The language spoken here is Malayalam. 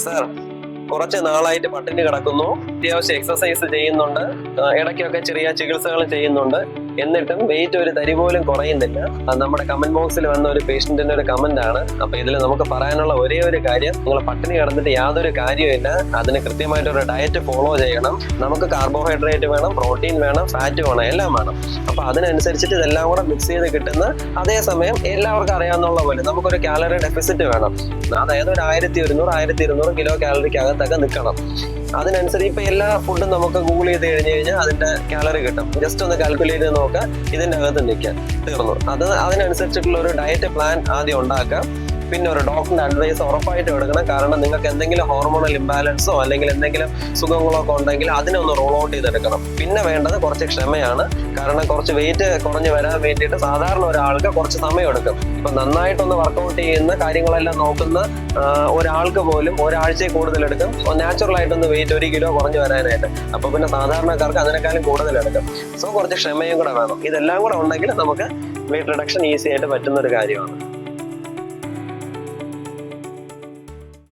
സർ, കുറച്ച് നാളായിട്ട് പട്ടിണി കിടക്കുന്നു. അത്യാവശ്യം എക്സസൈസ് ചെയ്യുന്നുണ്ട്, ഇടയ്ക്കൊക്കെ ചെറിയ ചികിത്സകൾ ചെയ്യുന്നുണ്ട്. എന്നിട്ടും വെയിറ്റ് ഒരു തരി പോലും കുറയുന്നില്ല. നമ്മുടെ കമന്റ് ബോക്സിൽ വന്ന ഒരു പേഷ്യന്റിന്റെ ഒരു കമന്റ് ആണ്. അപ്പൊ ഇതിൽ നമുക്ക് പറയാനുള്ള ഒരേ ഒരു കാര്യം, നിങ്ങൾ പട്ടിണി കിടന്നിട്ട് യാതൊരു കാര്യമില്ല. അതിന് കൃത്യമായിട്ടൊരു ഡയറ്റ് ഫോളോ ചെയ്യണം. നമുക്ക് കാർബോഹൈഡ്രേറ്റ് വേണം, പ്രോട്ടീൻ വേണം, ഫാറ്റ് വേണം, എല്ലാം വേണം. അപ്പൊ അതിനനുസരിച്ചിട്ട് ഇതെല്ലാം കൂടെ മിക്സ് ചെയ്ത് കിട്ടുന്ന, അതേസമയം എല്ലാവർക്കും അറിയാവുന്ന പോലെ നമുക്കൊരു കാലറി ഡെഫിസിറ്റ് വേണം. അതായത് ഒരു 1100-1200 കിലോ കാലറിക്ക് അകത്തൊക്കെ നിൽക്കണം. അതിനനുസരിച്ച് ഇപ്പൊ എല്ലാ ഫുഡും നമുക്ക് ഗൂഗിൾ ചെയ്ത് കഴിഞ്ഞ് കഴിഞ്ഞാൽ അതിന്റെ കാലറി കിട്ടും. ജസ്റ്റ് ഒന്ന് കാൽക്കുലേറ്റ് ചെയ്ത് നോക്കുക, ഇതിന്റെ അകത്ത് നിൽക്കാൻ തീർന്നു. അതിനനുസരിച്ചിട്ടുള്ള ഒരു ഡയറ്റ് പ്ലാൻ ആദ്യം ഉണ്ടാക്കാം. പിന്നെ ഒരു ഡോക്ടറിന്റെ അഡ്വൈസ് ഉറപ്പായിട്ട് എടുക്കണം. കാരണം നിങ്ങൾക്ക് എന്തെങ്കിലും ഹോർമോണൽ ഇംബാലൻസോ അല്ലെങ്കിൽ എന്തെങ്കിലും സുഖങ്ങളോ ഒക്കെ ഉണ്ടെങ്കിൽ അതിനെ ഒന്ന് റോൾ ഔട്ട് ചെയ്തെടുക്കണം. പിന്നെ വേണ്ടത് കുറച്ച് ക്ഷമയാണ്. കാരണം കുറച്ച് വെയിറ്റ് കുറഞ്ഞ് വരാൻ വേണ്ടിയിട്ട് സാധാരണ ഒരാൾക്ക് കുറച്ച് സമയം എടുക്കും. ഇപ്പൊ നന്നായിട്ടൊന്ന് വർക്കൗട്ട് ചെയ്യുന്ന കാര്യങ്ങളെല്ലാം നോക്കുന്ന ഒരാൾക്ക് പോലും ഒരാഴ്ചയിൽ കൂടുതൽ എടുക്കും നാച്ചുറൽ ആയിട്ടൊന്ന് വെയിറ്റ് 1 കിലോ കുറഞ്ഞു വരാനായിട്ട്. അപ്പൊ പിന്നെ സാധാരണക്കാർക്ക് അതിനേക്കാളും കൂടുതൽ എടുക്കും. സോ കുറച്ച് ക്ഷമയും കൂടെ വേണം. ഇതെല്ലാം കൂടെ ഉണ്ടെങ്കിൽ നമുക്ക് വെയിറ്റ് റിഡക്ഷൻ ഈസി ആയിട്ട് പറ്റുന്ന ഒരു കാര്യമാണ്.